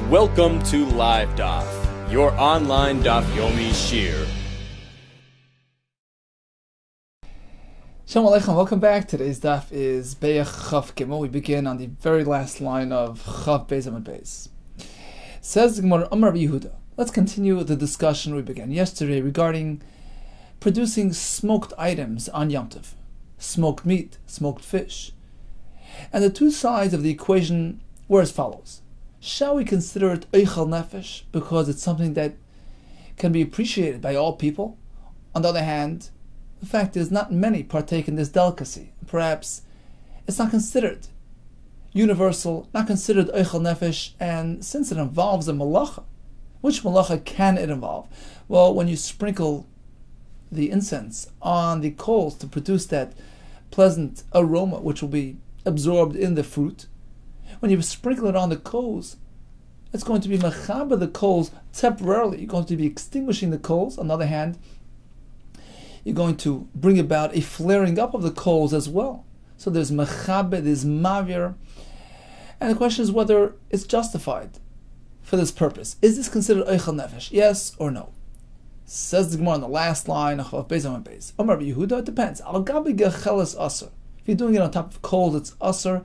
Welcome to Live Daf, your online Daf Yomi Shir. Shalom Aleichem, welcome back. Today's Daf is Beyach Chav Gimel. We begin on the very last line of Chav Beis Amud Beis. Says the Gemara, Amar Rabbi Yehuda. Let's continue the discussion we began yesterday regarding producing smoked items on Yom Tov. Smoked meat, smoked fish. And the two sides of the equation were as follows. Shall we consider it Eichel Nefesh because it's something that can be appreciated by all people? On the other hand, the fact is not many partake in this delicacy. Perhaps it's not considered universal, not considered Eichel Nefesh, and since it involves a malacha, which malacha can it involve? Well, when you sprinkle the incense on the coals to produce that pleasant aroma which will be absorbed in the fruit, when you sprinkle it on the coals, it's going to be mechaber the coals temporarily. You're going to be extinguishing the coals. On the other hand, you're going to bring about a flaring up of the coals as well. So there's mechaber, there's mavir. And the question is whether it's justified for this purpose. Is this considered eichel nefesh? Yes or no? Says the Gemara on the last line of Beitzah and Beitzah. Amar Rabbi Yehuda, it depends. Al gabi gecheles aser. If you're doing it on top of coals, it's aser.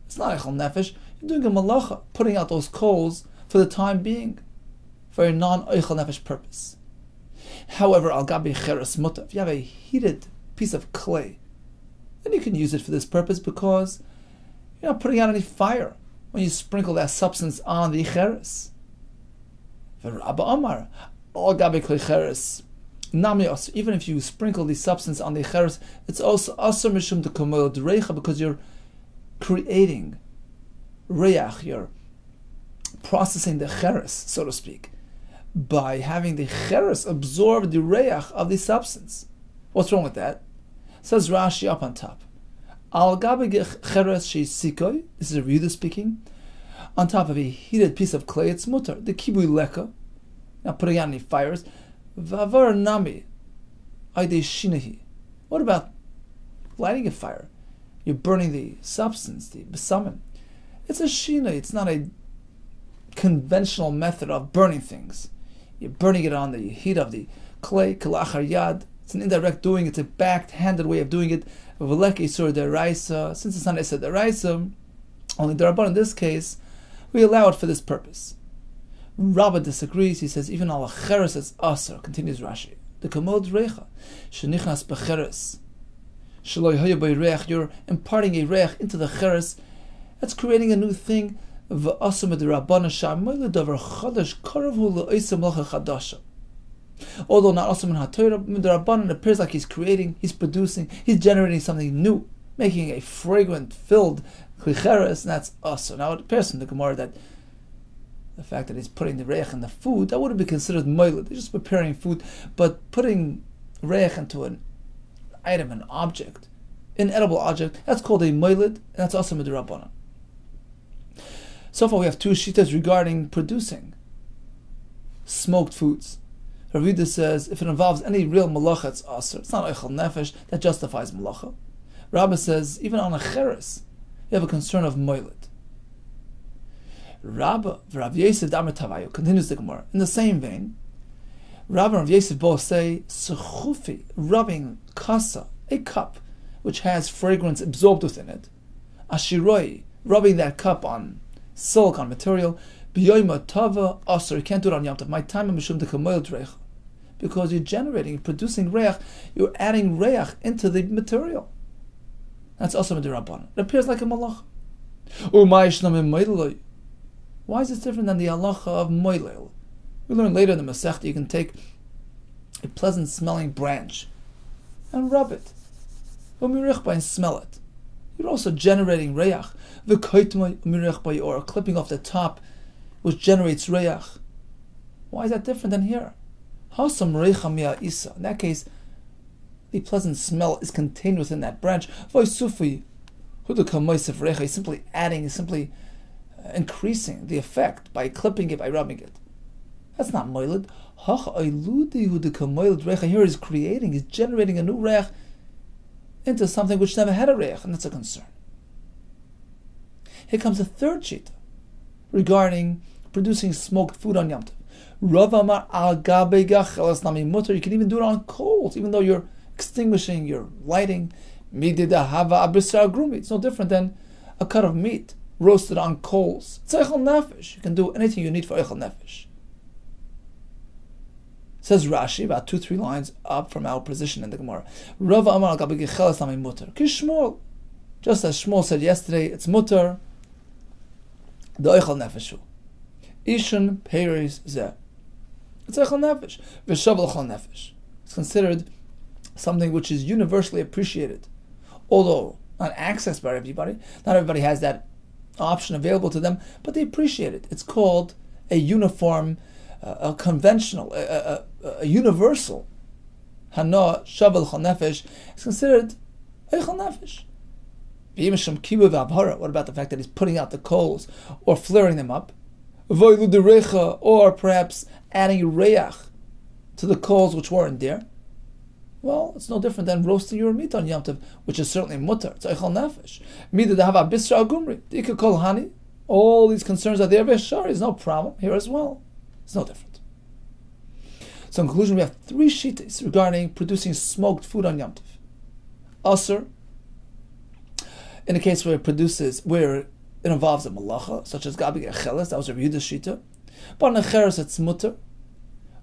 It's not eichel nefesh. You're doing a malacha, putting out those coals for the time being, for a non-eichel nefesh purpose. However, al gabi cheres muta. If you have a heated piece of clay, then you can use it for this purpose because you're not putting out any fire when you sprinkle that substance on the cheres. Rabbi Amar, al gabi clay cheres. Even if you sprinkle the substance on the cheres, it's also aser mishum dekomoil dereicha because you're creating reach, you're processing the cheres, so to speak, by having the cheres absorb the reach of the substance. What's wrong with that? Says Rashi up on top. Al gabi cheres sheisikoy. This is Rabbi Yehuda speaking. On top of a heated piece of clay, it's mutar. The kibui leka, not putting out any fires. Vavar nami, aide shinahi. What about lighting a fire? You're burning the substance, the besamim. It's a shina. It's not a conventional method of burning things. You're burning it on the heat of the clay, kalachar yad. It's an indirect doing. It's a backhanded way of doing it. V'lek isur deraisa. Since it's not isur deraisa, only derabban in this case, we allow it for this purpose. Rabbah disagrees. He says even al cheres is aser. Continues Rashi. The kamod recha shenichnas becheres. You're imparting a reich into the cheres. That's creating a new thing. Although not also in HaTorah, Midrabanan, it appears like he's creating, he's producing, he's generating something new, making a fragrant, filled cheres, and that's also. Now it appears from the Gemara that the fact that he's putting the reich in the food, that wouldn't be considered moiled. They're just preparing food, but putting reich into an item, an object, an edible object, that's called a moiled, and that's also midrabanan. So far we have two shittas regarding producing smoked foods. Rabbi Yehuda says if it involves any real malacha, it's aser. It's not eichel nefesh, that justifies malacha. Rabbi says even on a cheres, you have a concern of moiled. Rabbi Yosef Damar Tavayu continues the Gemara. In the same vein, Rabbi and Yosef both say sechufi, rubbing kasa, a cup which has fragrance absorbed within it, ashiroi, rubbing that cup on silk, on material, biyoyma tava aser. You can't do it on Yom Tov. My time mishum dekomoil dreicha, because you're generating, producing reich, you're adding reich into the material. That's also midrabanan. It appears like a malach. Why is this different than the halacha of moilel? We learn later in the Masechta you can take a pleasant smelling branch and rub it, and smell it. You're also generating reach. Or clipping off the top, which generates reich. Why is that different than here? In that case, the pleasant smell is contained within that branch. He's simply adding, simply increasing the effect by clipping it, by rubbing it. That's not moiled. Here he's creating, he's generating a new reich into something which never had a reich, and that's a concern. Here comes a third shita regarding producing smoked food on Yom Tov. Rav Amar al gabe gachelas nami mutter. You can even do it on coals, even though you're extinguishing, you're lighting. Midida hava abisar grumi. It's no different than a cut of meat roasted on coals. It's eichel nefesh. You can do anything you need for eichel nefesh. Says Rashi, about 2-3 lines up from our position in the Gemara. Rav Amar al gabe gachelas nami mutter. Kishmol. Just as Shmuel said yesterday, it's mutter. The eichel nefeshu. Ishan peiris zeh. It's eichel nefesh. V'shav l'chol nefesh. It's considered something which is universally appreciated, although not accessed by everybody. Not everybody has that option available to them, but they appreciate it. It's called a uniform, a conventional, a universal. Hana shav l'chol nefesh is considered eichel nefesh. What about the fact that he's putting out the coals or flaring them up? Or perhaps adding reach to the coals which weren't there? Well, it's no different than roasting your meat on Yom Tov, which is certainly mutter. It's eichel nefesh. All these concerns are there. There's no problem here as well. It's no different. So in conclusion, we have 3 shittas regarding producing smoked food on Yom Tov. Aser, in the case where it involves a malacha, such as gabi gecheles, that was Rabbi Yehuda's shita. But on a cheres, it's mutter.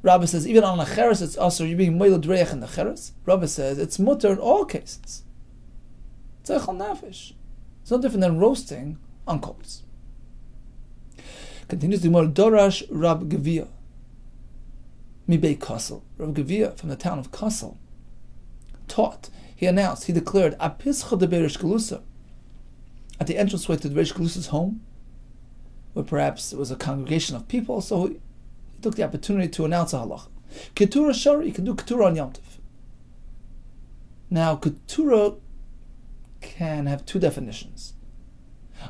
Rabbi says even on a cheres, it's aser. You're being moiled reich in the cheres. Rabbi says it's mutter in all cases. It's eichel nefesh. It's no different than roasting on coals. Continues the Gemara. Dorash Rab Gevia mibei Kessler. Rab Gevia from the town of Kessler taught. He announced. He declared apischa de berish galusa. At the entranceway to the Reish Galusa's home, where perhaps it was a congregation of people, so he took the opportunity to announce a halacha. Keturah shari, you can do keturah on Yom Tov. Now, keturah can have 2 definitions.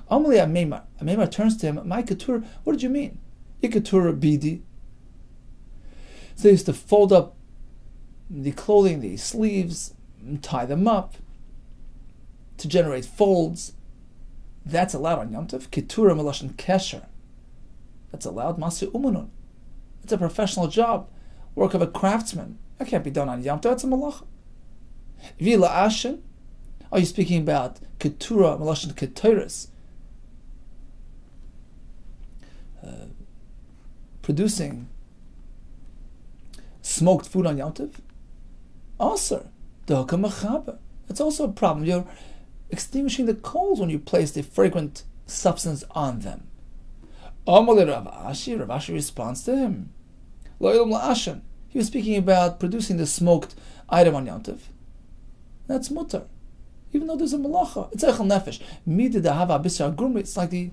Amali Ameimar. Ameimar turns to him, my keturah, what did you mean? Iketurah bidi. So they used to fold up the clothing, the sleeves, and tie them up to generate folds. That's allowed on Yom Tov. Keturah melashon kesher. That's allowed. Masu umunun. It's a professional job, work of a craftsman. That can't be done on Yom Tov. It's a malacha. Vila ashen. Are you speaking about keturah melashon keteris? Producing smoked food on Yom Tov? Aser. Doka mechaber. That's also a problem. You're extinguishing the coals when you place the fragrant substance on them. Amalei Rav Ashi responds to him. Lo ilum la'ashen. He was speaking about producing the smoked item on Yom Tov. That's mutter. Even though there's a malacha. It's eichel nefesh. Midid hava bisar gurmi. It's like the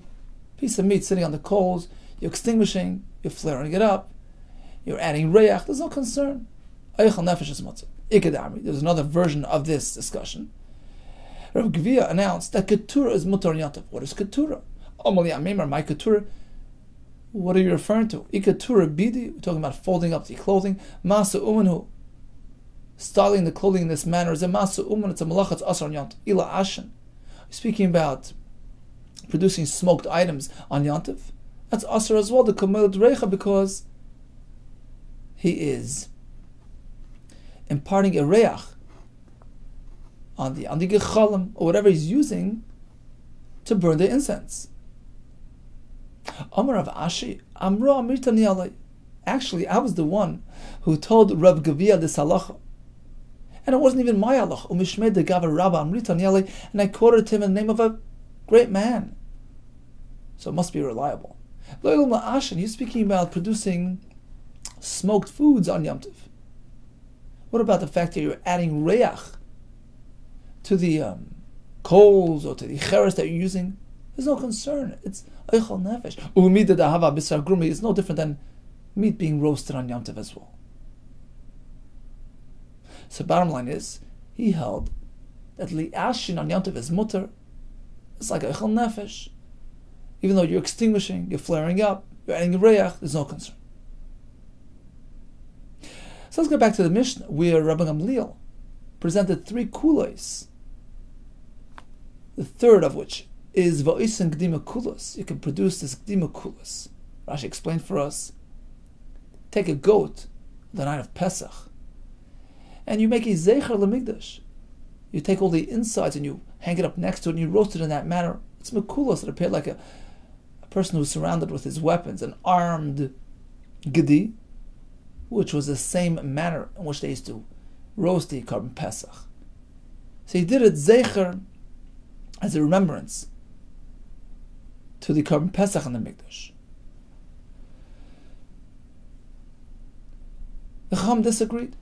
piece of meat sitting on the coals. You're extinguishing, you're flaring it up, you're adding reach. There's no concern. Eichel nefesh is mutter. Ikadami. There's another version of this discussion. Rabbi Gevia announced that keturah is mutar on Yom Tov. What is keturah? Amali Ameimar, my keturah. What are you referring to? Iketurah bidi. We're talking about folding up the clothing. Masa umanu. Styling the clothing in this manner is a masa uman. It's a malacha. It's asar on Yom Tov. Ila ashen. Speaking about producing smoked items on Yom Tov, that's asar as well. The kamel dreicha, because he is imparting a reach on the gechalim or whatever he's using to burn the incense. Amar Rav Ashi, Amro Amirtani alay. Actually, I was the one who told Rav Gevia this halacha, and it wasn't even my halacha. Umishmed de Gavar Rabba Amritani alay, and I quoted him in the name of a great man, so it must be reliable. Lo'ilum la'ashen. He's speaking about producing smoked foods on Yom Tov. What about the fact that you're adding reach to the coals or to the cheres that you're using? There's no concern. It's eichel nefesh. Umida dahava bisar grumi is no different than meat being roasted on Yom Tov as well. So bottom line is, he held that li'ashin on Yom Tov is mutter. It's like eichel nefesh. Even though you're extinguishing, you're flaring up, you're adding reach, there's no concern. So let's go back to the Mishnah, where Rabbi Gamliel presented 3 kulos, the third of which is va'isen gdima kulos. You can produce this gdima kulos Rashi explained for us, take a goat the night of Pesach, and you make a zecher lemigdash. You take all the insides and you hang it up next to it and you roast it in that manner. It's mekulos. It appeared like a person who's surrounded with his weapons, an armed gedi, which was the same manner in which they used to roast the Korban Pesach. So he did it zecher as a remembrance to the Korban Pesach in the Mikdash. The Chacham disagreed.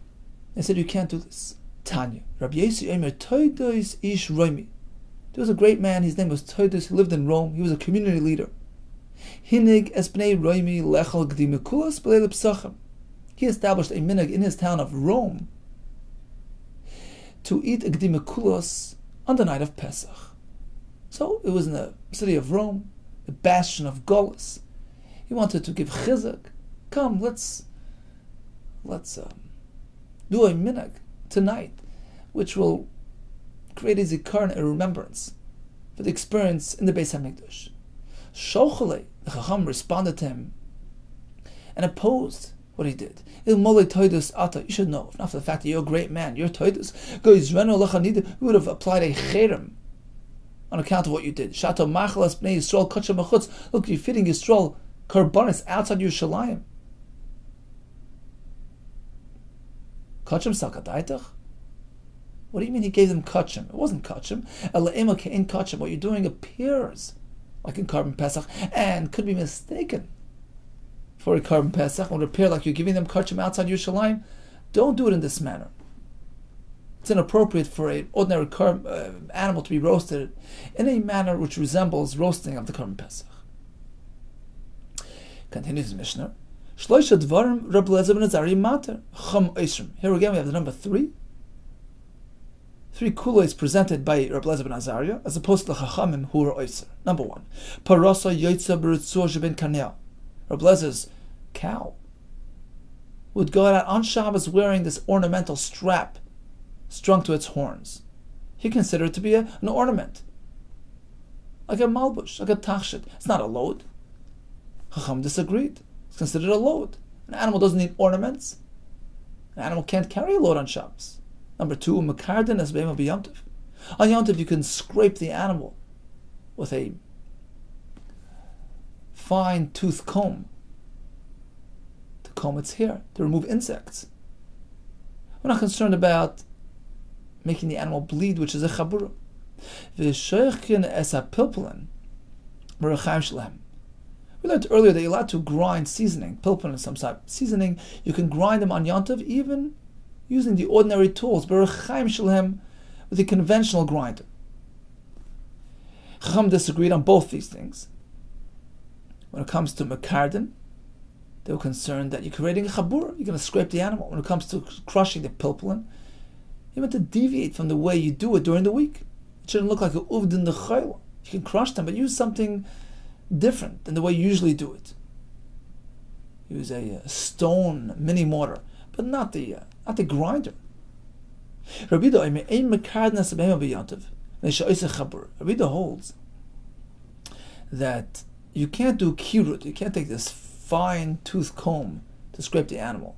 They said, you can't do this. Tanya, Rabbi Yossi Omer Toidos Ish Romi. There was a great man, his name was Toidos, he lived in Rome, he was a community leader. Hinig es bnei Romi lechal gdi mekulas b'leil psachim. He established a minhag in his town of Rome to eat a gdi mekulas on the night of Pesach. So it was in the city of Rome, the bastion of Golis. He wanted to give chizuk. Come, let's do a minhag tonight, which will create a zikaron, a remembrance for the experience in the Beis HaMikdash. Shochale, the Chacham responded to him and opposed what he did. Il mole toidus ata, you should know, if not for the fact that you're a great man, you're toidus, you would have applied a cherem on account of what you did. Shato machalas bnei Yisrael kacham machutz. Look, you're feeding Yisrael karbanis outside Yerushalayim. Kacham sakadaitach? What do you mean he gave them kacham? It wasn't kacham. Ela'ema ke'in kacham. What you're doing appears like in Korban Pesach and could be mistaken for a Korban Pesach. It would appear like you're giving them kacham outside Yerushalayim. Don't do it in this manner. It's inappropriate for an ordinary animal to be roasted in a manner which resembles roasting of the Korban Pesach. Continues the Mishnah. Shloisha dvarim Rabbi Yehuda ben Azariah mater chum oisrim. Here again we have the number 3. 3 kulos presented by Rabbi Yehuda ben Azariah as opposed to the Chachamim who were oiser. Number 1. Parasa yotza b'ritzur sheben kanel. Rabbi Yehuda's cow would go out on Shabbos wearing this ornamental strap strung to its horns. He considered it to be an ornament, like a malbush, like a tachshit. It's not a load. Chacham disagreed. It's considered a load. An animal doesn't need ornaments. An animal can't carry a load on Shabbos. Number 2, mekarden es be'ema b'yomtiv. On Yom Tov you can scrape the animal with a fine tooth comb to comb its hair, to remove insects. We're not concerned about making the animal bleed, which is a chabura. We learned earlier that you're allowed to grind seasoning, pilpul and some type of seasoning. You can grind them on Yom Tov even using the ordinary tools, with the conventional grinder. Chacham disagreed on both these things. When it comes to mekarden, they were concerned that you're creating a chabura, you're going to scrape the animal. When it comes to crushing the pilpulin, you want to deviate from the way you do it during the week. It shouldn't look like a uvdin the chayla. You can crush them, but use something different than the way you usually do it. Use a stone mini mortar, but not the grinder. Rabbi Yehuda holds that you can't do kirut, you can't take this fine tooth comb to scrape the animal,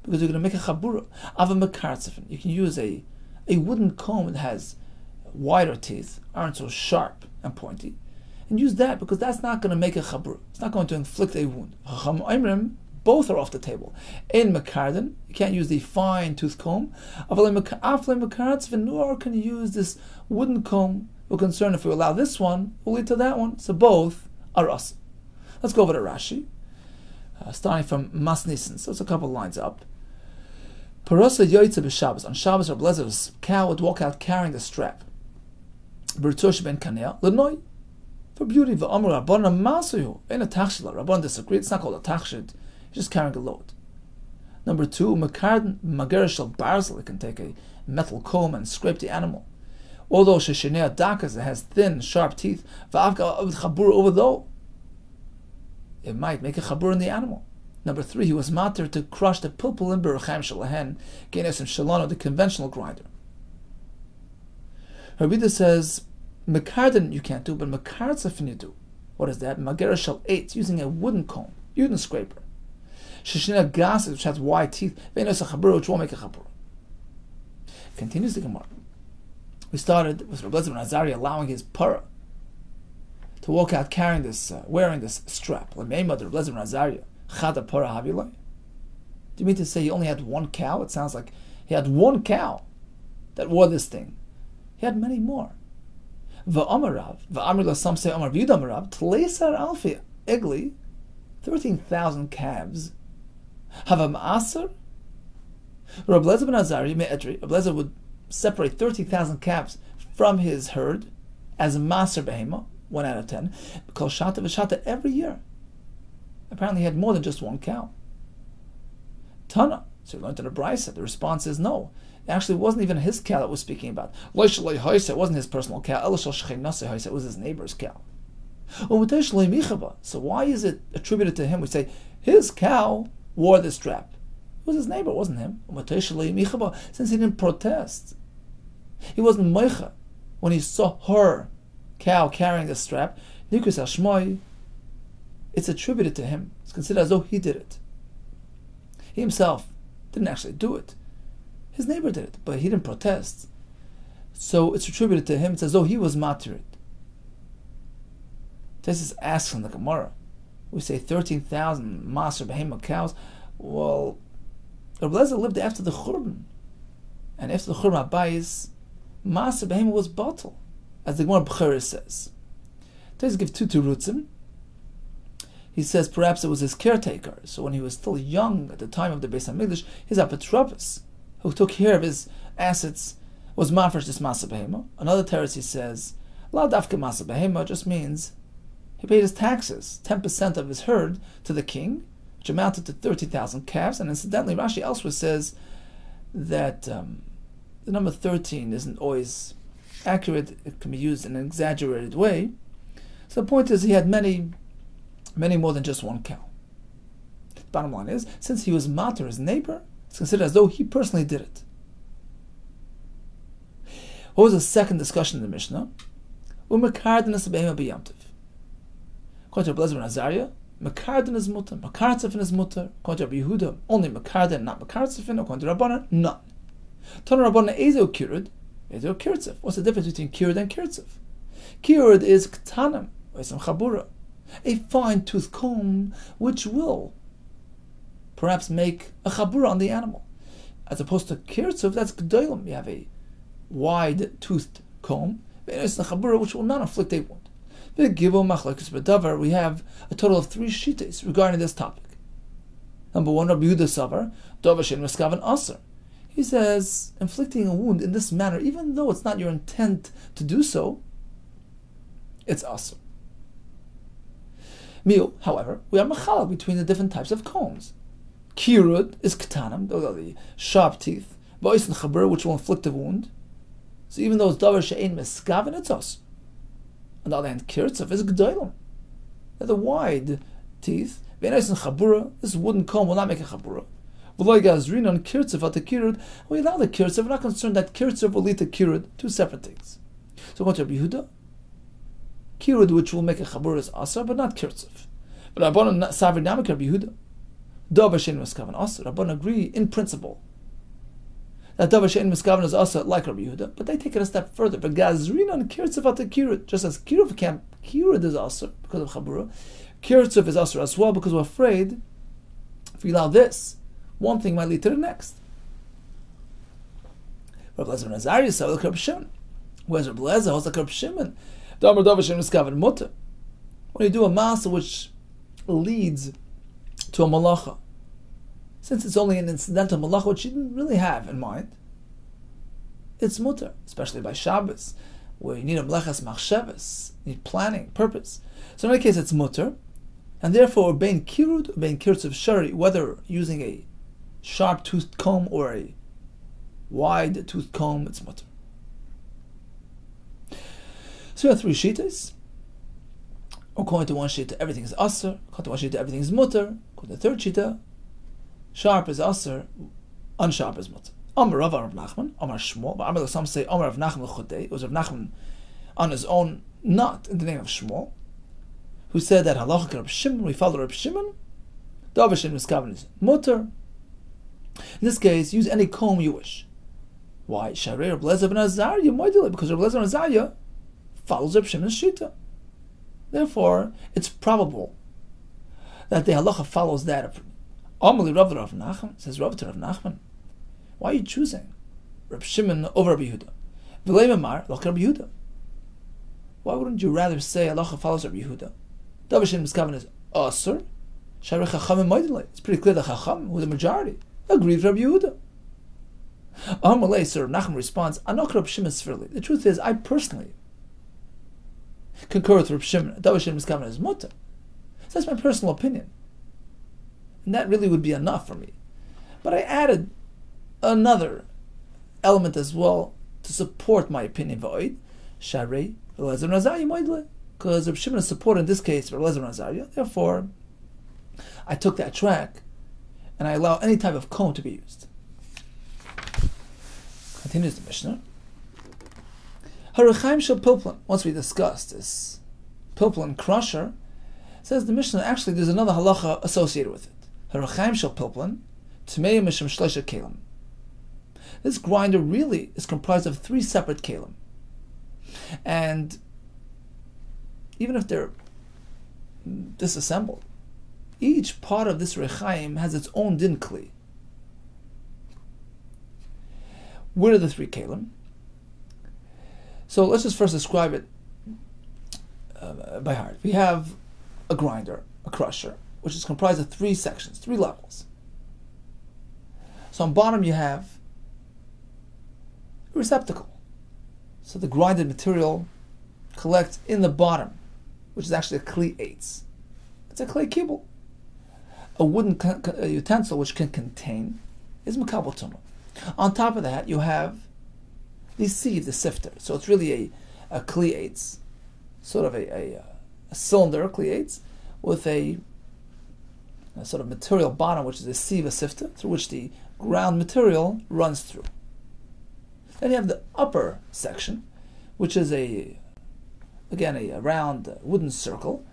because you're going to make a chabura. You can use a wooden comb that has wider teeth, aren't so sharp and pointy, and use that, because that's not going to make a chabura. It's not going to inflict a wound. Both are off the table. In mekarden, you can't use the fine tooth comb. Nor can you use this wooden comb. We're concerned if we allow this one, we'll lead to that one. So both are us. Let's go over to Rashi, starting from Mas Nisan. So it's a couple lines up. Parasa yoytze b'Shabbos. On Shabbos, Rabbi Yezer's cow would walk out carrying the strap. B'ritush ben kaneh l'noi, for beauty. V'amar Rabbanan masuyu in a tachshila. Rabbanan disagreed. It's not called a tachshid. He's just carrying a load. Number 2, mekarden magereshel barzel. It can take a metal comb and scrape the animal. Although sheshinei dakas, it has thin, sharp teeth. V'avka with chabur over though, it might make a chabur in the animal. Number 3, he was matter to crush the pilpul in beruchaim shalahen, genes and shalano, the conventional grinder. Rabbi Yehuda says mekarden you can't do, but mekartzefin you do. What is that? Magera shel eitz, using a wooden comb, wooden scraper. Shishina gas, which has wide teeth, ve'enos hachabura, which won't make a chabura. Continues the Gemara. We started with Rabbi Yehuda Kessler allowing his para to walk out carrying this, wearing this strap. Do you mean to say he only had one cow? It sounds like he had one cow that wore this thing. He had many more. Some say Amar Yehuda Amarav, Tleisar Alfi Egli, 13,000 calves. Have a ma'aser? Rabbi Yehuda would separate 30,000 calves from his herd as a maser behema, 1 out of 10, because shata v'shata every year. Apparently he had more than just one cow. Tana, so we learned in the Beitzah, the response is no. It actually wasn't even his cow that was speaking about. It wasn't his personal cow, it was his neighbor's cow. So why is it attributed to him? We say, his cow wore this strap. It was his neighbor, it wasn't him. Since he didn't protest. He wasn't meicha when he saw her cow carrying the strap. Nikus hashmoi, it's attributed to him. It's considered as though he did it. He himself didn't actually do it. His neighbor did it, but he didn't protest. So it's attributed to him. It's as though he was martyred. This asks in the Gemara. We say 13,000 maser behema cows. Well, Rabbi Yehuda lived after the Churban. And after the Churban Abayis, maser behema was batal, as the Gemara B'chara says. Let's give two terutzim. He says perhaps it was his caretaker. So when he was still young at the time of the Beis HaMikdash, his apotropos, who took care of his assets, was mafresh this maser behema. Another teretz he says, la dafka maser behema just means he paid his taxes, 10% of his herd, to the king, which amounted to 30,000 calves. And incidentally, Rashi elsewhere says that the number 13 isn't always accurate. It can be used in an exaggerated way. So the point is he had many more than just one cow. The bottom line is, since he was mater, his neighbor, it's considered as though he personally did it. What was the second discussion in the Mishnah? According to Rabbi Yehuda, Mekarden is mutter, Mekartzefin is mutter. According to Rabbi Yehuda, only Mekarden, not Mekartzefin. According to Rabbanan, none. Tana Rabbanan Ezo Kirud, Ezo Kirtzef. What's the difference between Kirud and Kirtzef? Kirud is Ktanim, or some Chabura, a fine-toothed comb which will perhaps make a Chabura on the animal. As opposed to Kirtzef, that's G'dolim. You have a wide-toothed comb, it's a Chabura which will not inflict a wound. We have a total of 3 shitas regarding this topic. Number 1, Rabbi Yehuda Savar, Davar she'en miskaven aser. He says, inflicting a wound in this manner, even though it's not your intent to do so, it's aser. Miu, however, we are machalak between the different types of combs. Kirud is ketanim, those are the sharp teeth. V'ois and chabur, which will inflict a wound. So even though it's davar she'en miskaven, it's aser. On the other hand, kirtzef is g'dolim. They're the wide teeth. V'enos and chabura, this wooden comb will not make a chabura. V'loi gazrin on kirtzef at the kirud. We allow the kirtzef. We're not concerned that kirtzef will lead to kirud. 2 separate things. So going to Rabbi Yehuda, kirud which will make a chabura is asar, but not kirtzef. But Rabbanan savir namek Rabbi Yehuda, davar she'en miskaven asar. Rabbanan agree in principle that davar she'en miskaven is asar like Rabbi Yehuda, but they take it a step further. But gazrin on kirtzef at the kirud, just as kirud is asar because of chabura, kirtzef is asar as well because we're afraid if we allow this, one thing might lead to the next. Rabbi Yehuda Nazari saw like Rabbi Shimon. Whereas Rabbi Yehuda holds like Rabbi Shimon. Davar she'en miskaven mutter. When you do a masa which leads to a malacha, since it's only an incidental malacha which you didn't really have in mind, it's mutter, especially by Shabbos, where you need a mlechas machshavas, you need planning, purpose. So in any case, it's mutter, and therefore, bein kirud, bein kirtzev shari, whether using a sharp-toothed comb or a wide-toothed comb, it's mutter. So we have 3 shitas. According to one shita, everything is aser. According to one shita, everything is mutter. According to the 3rd shita, sharp is aser, unsharp is mutter. Amar Rav Nachman, Amar Shmuel, but Amar some say Amar Rav Nachman l'chodei. It was Rav Nachman on his own, not in the name of Shmuel. who said that halacha Reb Shimon, we follow Reb Shimon, Davashin Miskavan is mutter. In this case, use any comb you wish. Why? Sharei Reb Lezer ben Azariah moidele, because Reb Lezer ben Azariah follows Reb Shimon's shita. Therefore, it's probable that the halacha follows that opinion. Amali Rav Nachman says Rav to Rav Nachman, why are you choosing Reb Shimon over Rabbi Yehuda? V'lei memar loch Rabbi Yehuda. Why wouldn't you rather say halacha follows Rabbi Yehuda? Davashin Miskavan is asur. Sharei Chachamim moidele. It's pretty clear that Chacham, who the majority, agreed with Rabbi Yehuda. Amalei, Sir Nachman responds, Anok Reb Shimon Sfirli. The truth is, I personally concur with Reb Shimon. Davashin Miskavan is mutter. So that's my personal opinion. And that really would be enough for me. But I added another element as well to support my opinion. V'oid, Sharei Lezer ben Azariah moidele. Because Reb Shimon is supported in this case for Lezer ben Azariah. Therefore, I took that track and I allow any type of comb to be used. Continues the Mishnah. Harechaim shel pilpulin. Once we discussed this pilpulin crusher, says the Mishnah, actually there's another halacha associated with it. Harechaim shel pilpulin, tmei mishum shleisha kelim. This grinder really is comprised of 3 separate kelim. And even if they're disassembled, each part of this rechaim has its own din kli. What are the 3 kelim? So let's just first describe it by heart. We have a grinder, a crusher, which is comprised of 3 sections, 3 levels. So on bottom you have a receptacle. So the grinded material collects in the bottom, which is actually a kli eitz. It's a clay kibble. A wooden utensil which can contain is makabel tumah. On top of that, you have the sieve, the sifter. So it's really a kli eitz, sort of a cylinder, kli eitz, with a sort of material bottom, which is a sieve, a sifter, through which the ground material runs through. Then you have the upper section, which is a round wooden circle,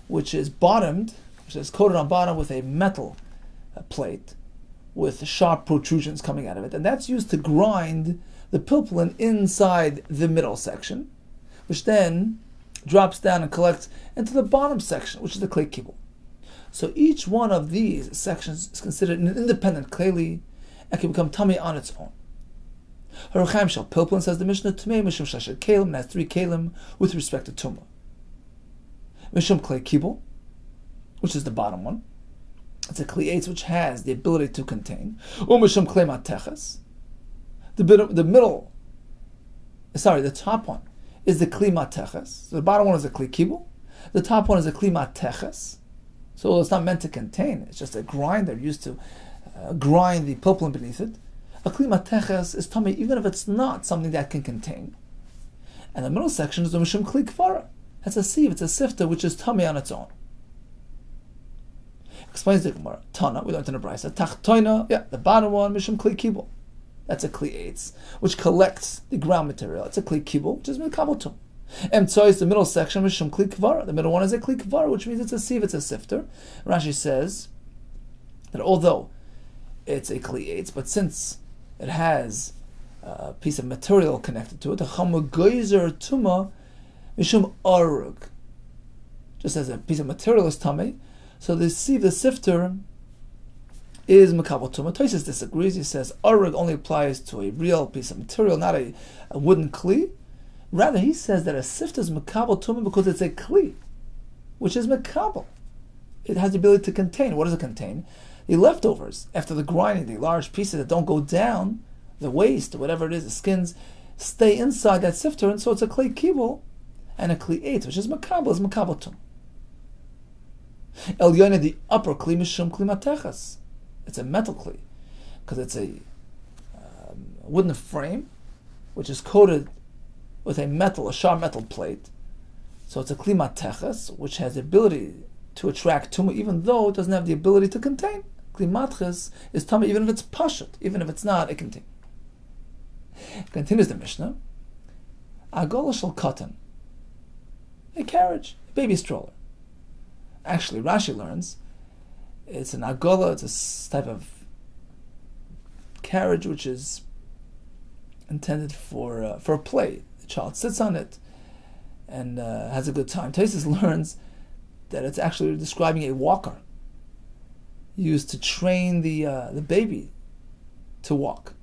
which is bottomed, which is coated on bottom with a metal plate with sharp protrusions coming out of it. And that's used to grind the pilpulin inside the middle section, which then drops down and collects into the bottom section, which is the clay kibble. So each one of these sections is considered an independent kleli and can become tummy on its own. Harechaim shel pilpulin, says the Mishnah, Tumei mishum sheshet kelim, and has 3 kelim with respect to tumah. Mishum clay kibble, which is the bottom one. It's a kli eitz which has the ability to contain. Umishum klei mateches. The top one is the kli mateches. So the bottom one is a kli kibble. The top one is a kli mateches. So it's not meant to contain. It's just a grinder used to grind the pilpulin beneath it. A kli mateches is tummy even if it's not something that can contain. And the middle section is the mishum kli kfara. That's a sieve. It's a sifter which is tummy on its own. Explains the Gemara. Tana, we learned in the Beitzah. Tachtoina, the bottom one, mishum kli kibble. That's a kli eitz, which collects the ground material. It's a kli kibble, which is mikabel tum. Emtsoy, the middle section, mishum kli kvara. The middle one is a kli kvara, which means it's a sieve, it's a sifter. Rashi says that although it's a kli eitz, but since it has a piece of material connected to it, the chamugoizer tuma mishum arug. Just as a piece of material is tummy, so the sieve, the sifter, is makabel tumah. Tosfos disagrees. He says arug only applies to a real piece of material, not a wooden kli. Rather, he says that a sifter is makabel tumah because it's a kli, which is makabel. It has the ability to contain. What does it contain? The leftovers after the grinding, the large pieces that don't go down, the waste, whatever it is, the skins, stay inside that sifter, and so it's a clay kibble and a kli eitz, which is makabel tumah. El Yonah, the upper kli, mishum kli mateches. It's a metal kli, because it's a wooden frame, which is coated with a sharp metal plate. So it's a kli mateches, which has the ability to attract tumah, even though it doesn't have the ability to contain. Kli mateches is tumah, even if it's pashut, even if it's not, it contains. Continues the Mishnah. Agola shel katan, a carriage, a baby stroller. Actually, Rashi learns it's an agola, it's a type of carriage which is intended for play. The child sits on it and has a good time. Taisus learns that it's actually describing a walker used to train the baby to walk.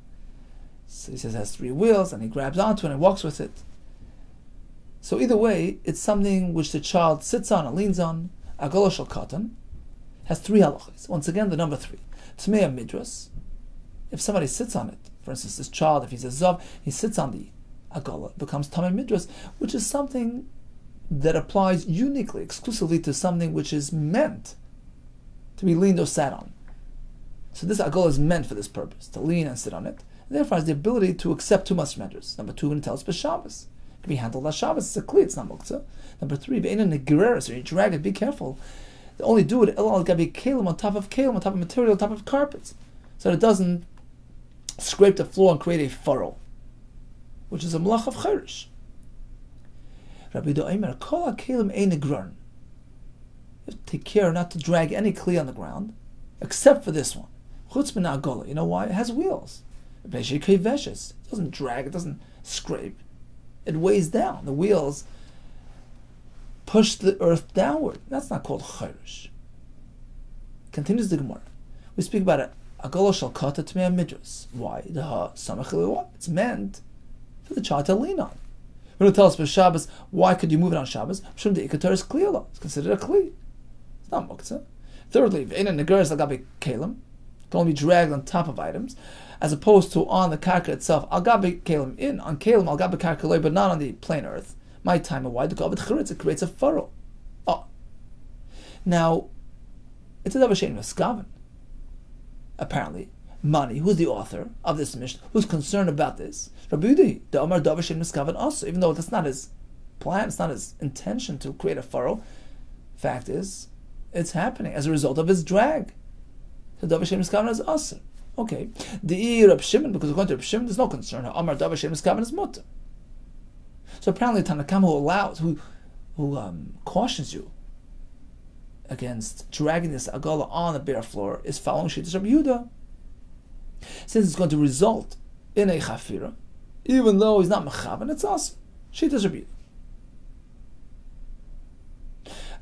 So he says it has 3 wheels, and he grabs onto it and walks with it. So either way, it's something which the child sits on and leans on. Agola shel katan has 3 halachas. Once again, the number 3. Tmei midras. If somebody sits on it, for instance, this child, if he's a zav, he sits on the agola, it becomes tamei midras, which is something that applies uniquely, exclusively to something which is meant to be leaned or sat on. So this agola is meant for this purpose, to lean and sit on it. And therefore has the ability to accept too much measures. Number 2, when it tells b'Shabbos. It can be handled as Shabbos, it's a kli, it's not muktzah. Number 3, be'eina negereres, or you drag it, be careful. They only do it, el gabi kalim, on top of kalim, on top of material, on top of carpets. So that it doesn't scrape the floor and create a furrow, which is a malach of cherish. Rabbi Yehuda Omer, kol ha-kalim ein negron. You have to take care not to drag any kli on the ground, except for this one. Chutz min agola. You know why? It has wheels. It doesn't drag, it doesn't scrape. It weighs down. The wheels push the earth downward. That's not called cherish. Continues the Gemara. We speak about it. Agola shel kata tmei midras. Why? It's meant for the child to lean on. When it tells us for Shabbos, why could you move it on Shabbos? Shum the ikatar is kliyala. It's considered a kli. It's not muktzah. Thirdly, ve'ena negeres agabe kalim. It can only be dragged on top of items, as opposed to on the karka itself. Agabe kalim on kalim agabe karka loy, but not on the plain earth. My time of why the gabet chiritz, it creates a furrow. Oh, now it's a davar she'ein meskaven. Apparently, Mani, who's the author of this mission, who's concerned about this, Rabbi Yehuda, the Amar davar she'ein meskaven also, even though that's not his plan, it's not his intention to create a furrow. Fact is, it's happening as a result of his drag. The davar she'ein meskaven is also. Okay, the Reb Shimon, because according to Reb Shimon, there's no concern. Amar davar she'ein meskaven is mutter. So apparently, Tanakam who cautions you against dragging this agola on the bare floor is following Shittas Rabbi Yehuda, since it's going to result in a chafira, even though he's not mechavan, it's also Shittas Rabbi Yehuda.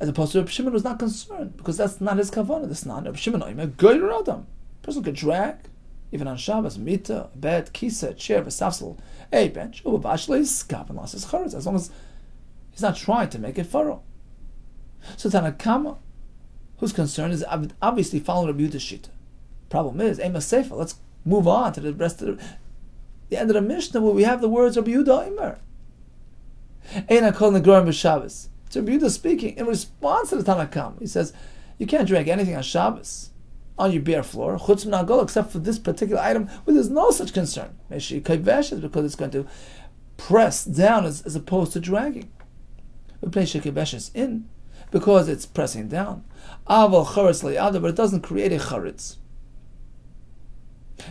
As opposed to Reb Shimon, who's not concerned because that's not his kavanah. That's not Reb Shimon. A goyer adam, person could drag even on Shabbos, mita, a bed, kisa, a chair, a a bench, as long as he's not trying to make it furrow. So Tanakama, whose concern is obviously following Rabbi Yehuda's shita. Problem is, Ema Sefer. Let's move on to the rest of the end of the Mishnah, where we have the words Rabbi Yehuda Omer. Eina kol negorim b'Shabbos. It's Rabbi Yehuda speaking in response to the Tanakama. He says, you can't drag anything on Shabbos on your bare floor, chutz min ha'agola, except for this particular item, where there's no such concern. Meshi kaivesh is because it's going to press down as opposed to dragging. We place kaivesh is in because it's pressing down. Aval charetz le'ada, but it doesn't create a charetz.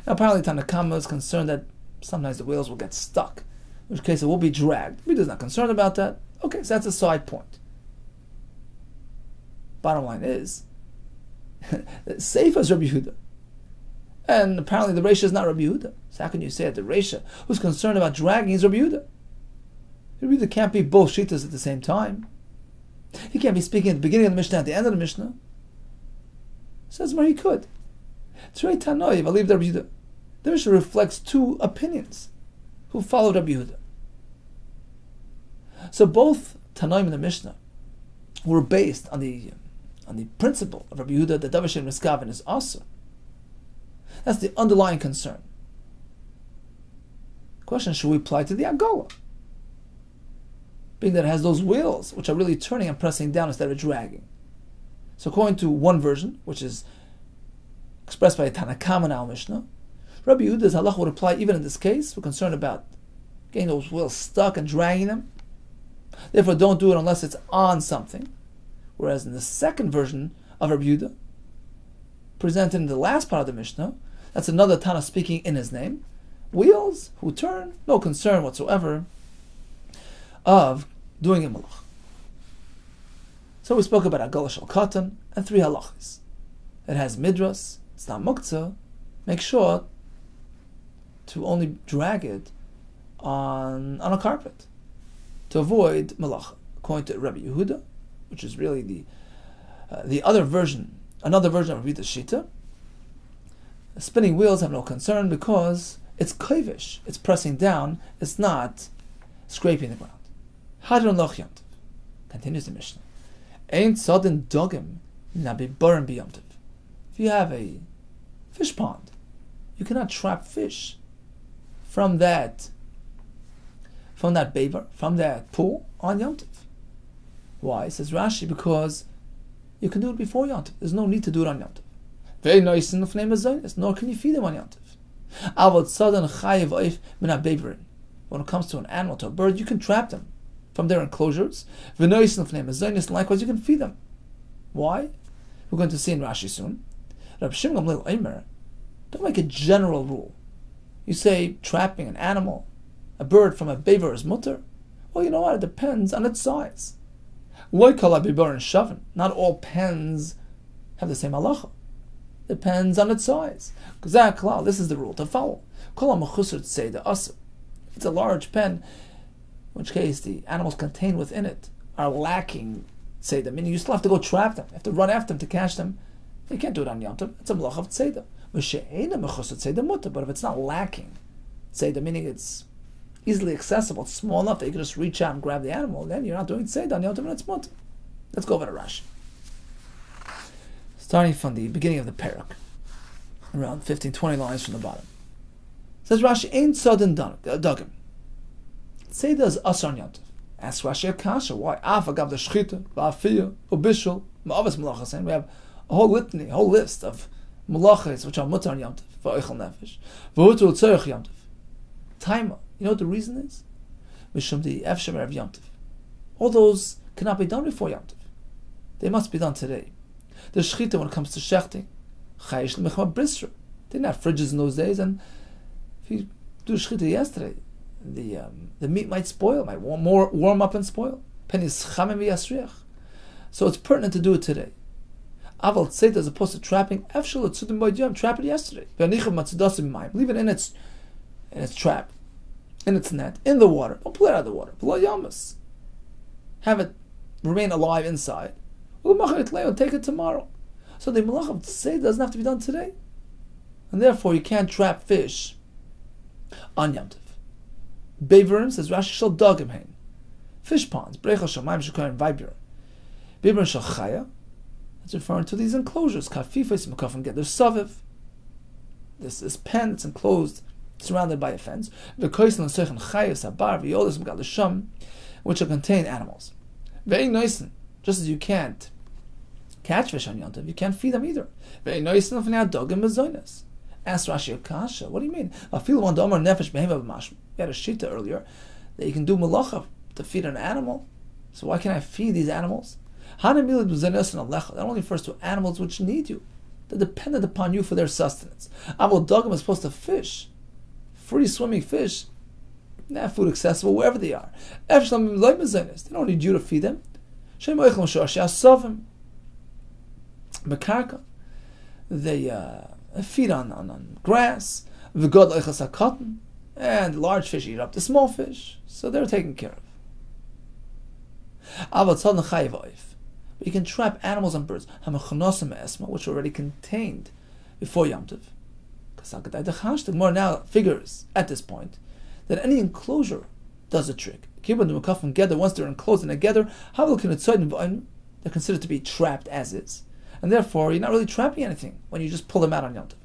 Now apparently Tanakama is concerned that sometimes the wheels will get stuck, in which case it will be dragged. He is not concerned about that. Okay, so that's a side point. Bottom line is, Seifa is Rabbi Yehuda, and apparently the Reisha is not Rabbi Yehuda. So how can you say that the Reisha, who's concerned about dragging, is Rabbi Yehuda? Rabbi Yehuda can't be both Shitas at the same time. He can't be speaking at the beginning of the Mishnah, at the end of the Mishnah. Says where he could. Tzrei Tanoi, I leave Rabbi Yehuda. The Mishnah reflects 2 opinions who followed Rabbi Yehuda. So both Tanoim and the Mishnah were based on the principle of Rabbi Yehuda that davar she'ein meskaven is also. That's the underlying concern. Question, should we apply to the agola? Being that it has those wheels which are really turning and pressing down instead of dragging. So according to one version, which is expressed by Tanakama in our Mishnah, Rabbi Yehuda's halach would apply even in this case. We're concerned about getting those wheels stuck and dragging them. Therefore, don't do it unless it's on something. Whereas in the second version of Rabbi Yehuda, presented in the last part of the Mishnah, that's another Tana speaking in his name. Wheels who turn, no concern whatsoever of doing a malach. So we spoke about Agala Shal Katan and 3 halachas. It has midras, it's not muktzah. Make sure to only drag it on a carpet to avoid malacha. According to Rabbi Yehuda, which is really the other version, another version of Rabbi Shita, spinning wheels have no concern because it's kovish, it's pressing down, it's not scraping the ground. Hadron loch yomtiv. Continues the Mishnah. Ain't sodden dogim nabi borim biyomtiv. If you have a fish pond, you cannot trap fish from that beaver, from that pool on Yom Tov. Why? Says Rashi, because you can do it before Yom Tov. There's no need to do it on Yom Tov. Very nice in the name of Zaynis, nor can you feed them on Yom Tov. Avod sadan chayiv oif min ha-beverin. When it comes to an animal, to a bird, you can trap them from their enclosures. V'nois in the name of Zaynis, likewise you can feed them. Why? We're going to see in Rashi soon. Rab Shimon Gamliel Omer, don't make a general rule. You say trapping an animal, a bird from a beaver is mutter. Well, you know what? It depends on its size. Not all pens have the same halacha. Depends on its size. This is the rule to follow. If it's a large pen, in which case the animals contained within it are lacking tzeda, meaning you still have to go trap them. You have to run after them to catch them. You can't do it on Yom Tov. It's a malach of tzeda. But if it's not lacking tzeda, meaning it's easily accessible, it's small enough that you can just reach out and grab the animal, then you're not doing tzeda on Yom Tov and it's mutter. Let's go over to Rashi. Starting from the beginning of the parak, around 15-20 lines from the bottom. It says Rashi, Ein sodin dogim. Tzeda is asar on Yom Tov. Ask Rashi a kasha, why? Af agav the shchita, va'afiyah, ubishul, ma'avas malachas, and we have a whole litany, a whole list of malachas which are mutar on Yom Tov, va'oichel nefesh, v'hutu l'tzorech Yom Tov. Taima. You know what the reason is? Mishum the efshem erev Yom Tov. All those cannot be done before Yom Tov. They must be done today. The shchita, when it comes to shechting, chayish l'mechma brisra. They didn't have fridges in those days, and if you do shchita yesterday, the meat might spoil, might warm up and spoil. Penis chamim v'yasriach. So it's pertinent to do it today. Aval tzeda, as opposed to trapping, efshel etzudim b'yom, trap it yesterday. V'anichav matzudasim b'mayim, leave it in its trap, in its net, in the water. Don't pull it out of the water. Below yamas. Have it remain alive inside. Take it tomorrow. So the malach of tzeda doesn't have to be done today, and therefore you can't trap fish on Yom Tov. Beverim, says Rashi, shall dogim hein. Fish ponds, brechel shamayim shekarim vibur. Beverim shall chaya. That's referring to these enclosures. Kafifes mekafim get their saviv. This pen that's enclosed, surrounded by a fence. V'koisen l'seichen chayas habar v'yolis m'galisham, which will contain animals. Very nice. Just as you can't catch fish on Yom Tov, you can't feed them either. Very nice enough now dogim bezoinas. Ask Rashi Akasha, what do you mean? I feel one domar nefesh behema b'mashma. We had a shita earlier that you can do malacha to feed an animal. So why can't I feed these animals? That only refers to animals which need you. They're dependent upon you for their sustenance. Avol dogim is supposed to fish, free swimming fish. They have food accessible wherever they are. They don't need you to feed them. They feed on grass, and large fish eat up the small fish, so they're taken care of. But you can trap animals and birds, which are already contained before Yom Tov. The Gemara now figures at this point that any enclosure does a trick. Once they're enclosed and together, they're considered to be trapped as is. And therefore, you're not really trapping anything when you just pull them out on Yom Tov.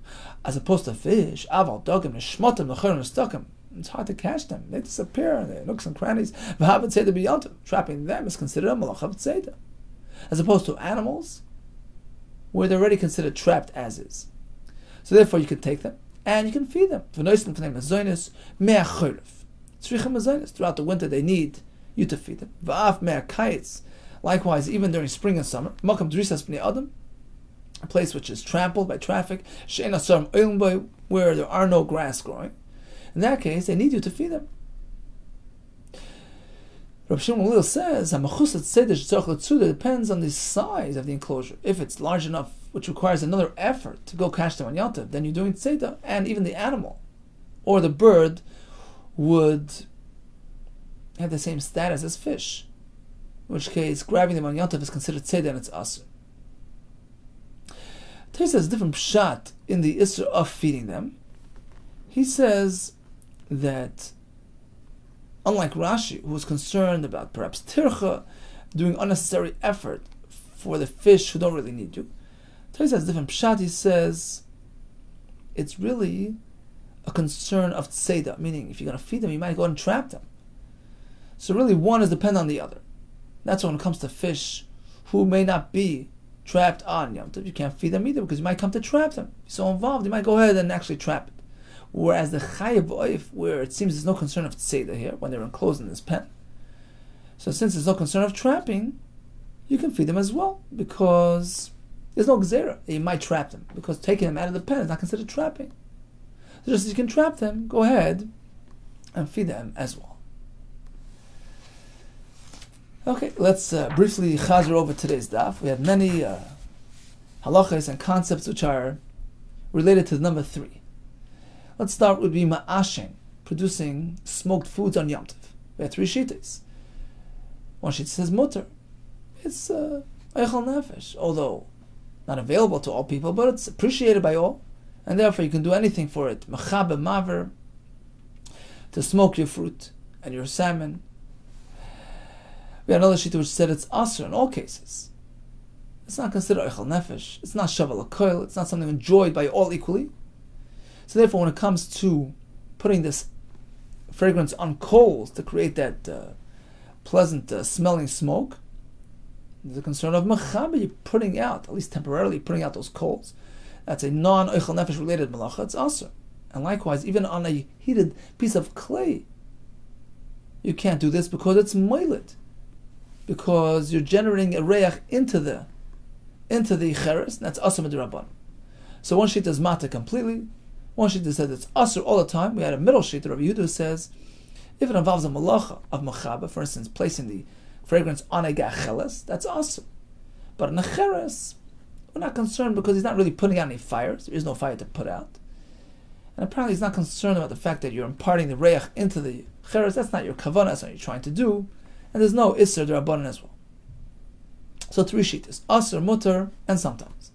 As opposed to fish, aval, dogim, nishmotim, lechorim, stukim. It's hard to catch them. They disappear in the nooks and crannies. V'havet tzeda b'Yom Tov. Trapping them is considered a malach of tzeda. As opposed to animals, where they're already considered trapped as is. So therefore, you can take them and you can feed them. Throughout the winter, they need you to feed them. Likewise, even during spring and summer, a place which is trampled by traffic, where there are no grass growing. In that case, they need you to feed them. Rabbi Shimon Gamliel says, depends on the size of the enclosure. If it's large enough, which requires another effort to go catch them on Yom Tov, then you're doing tzeda, and even the animal or the bird would have the same status as fish, in which case grabbing them on Yom Tov is considered tzeda and it's asur. Tais has a different pshat in the issur of feeding them. He says that unlike Rashi, who was concerned about perhaps tircha, doing unnecessary effort for the fish who don't really need you, Tais has a different pshat. He says it's really a concern of tzeda, meaning if you're going to feed them, you might go and trap them. So really one is dependent on the other. That's when it comes to fish who may not be trapped on Yom Tov. You can't feed them either because you might come to trap them. You're so involved, you might go ahead and actually trap it. Whereas the chayav oif, where it seems there's no concern of tzeda here, when they're enclosed in this pen. So since there's no concern of trapping, you can feed them as well, because there's no gzera. You might trap them, because taking them out of the pen is not considered trapping. So just as you can trap them, go ahead and feed them as well. Okay, let's briefly chazer over today's daf. We have many halachas and concepts which are related to the number 3. Let's start with ma'ashen, producing smoked foods on Yom Tov. We have 3 shittas. One shita says mutter. It's eichel nefesh, although not available to all people, but it's appreciated by all, and therefore you can do anything for it. Mechabe maver, to smoke your fruit and your salmon. We have another shita which said it's asur in all cases. It's not considered eichel nefesh. It's not shaval koil. It's not something enjoyed by all equally. So therefore, when it comes to putting this fragrance on coals to create that pleasant smelling smoke, there's a concern of mechabe, you're putting out, at least temporarily putting out those coals. That's a non-eichel nefesh related malacha. It's asur. And likewise, even on a heated piece of clay, you can't do this because it's moiled, because you're generating a reach into the cheres, and that's asur midrabban. So one shita is mata completely. One shita says it's asur all the time. We had a middle shita, Rabbi Yehuda, says if it involves a malacha of mechabe, for instance, placing the fragrance on a gacheles, that's asur. But in a cheres, we're not concerned because he's not really putting out any fires. There is no fire to put out. And apparently he's not concerned about the fact that you're imparting the reach into the cheres. That's not your kavanah, that's not what you're trying to do. And there's no isser d'rabbanan as well. So 3 shittas: asur, mutter, and sometimes.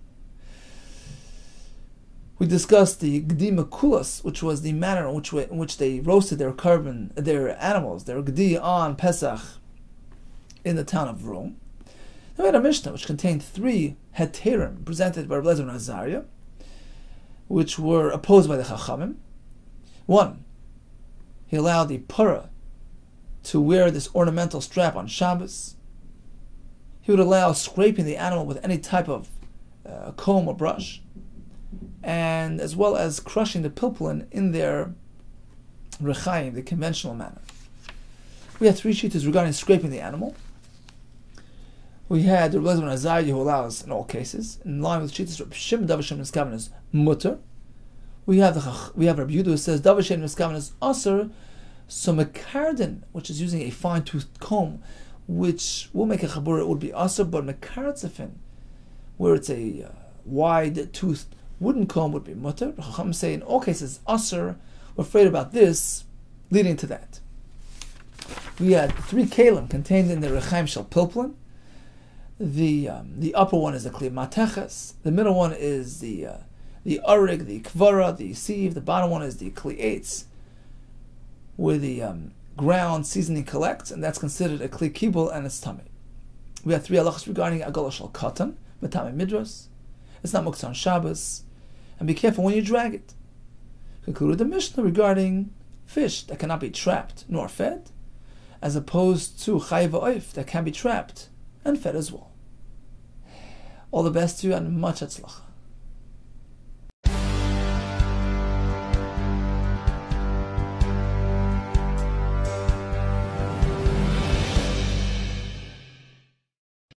We discussed the gdi mekulas, which was the manner in which they roasted their animals, their gdi on Pesach in the town of Rome. Then we had a Mishnah which contained 3 heterim presented by Rabbi Yehuda ben Azariah, which were opposed by the Chachamim. 1, he allowed the pura to wear this ornamental strap on Shabbos. He would allow scraping the animal with any type of comb or brush, and as well as crushing the pilpulin in their rechaim, the conventional manner. We had 3 shittas regarding scraping the animal. We had the Rabbi Yehuda ben Azariah, who allows in all cases, in line with shittas Rabbi Shimon, Davar Shem Niskaven is mutter. We have Rabbi Yehuda who says Davar Shem Niskaven is asur. So mekarden, which is using a fine-toothed comb, which will make a chabura, it would be asur, but mekartzefin, where it's a wide-toothed wooden comb, would be mutter. The Chacham say in all cases asur. We're afraid about this, leading to that. We had 3 kalim contained in the rechaim shel pilpulin. The upper one is the kli mateches. The middle one is the arig, the kvara, the sieve. The bottom one is the kli eitz, where the ground seasoning collects, and that's considered a kli kibul and it's tummy. We have 3 halachas regarding agala shel katan, metame midras. It's not muktzah on Shabbos, and be careful when you drag it. Concluded the Mishnah regarding fish that cannot be trapped nor fed, as opposed to chayav oif that can be trapped and fed as well. All the best to you and much hatzlacha.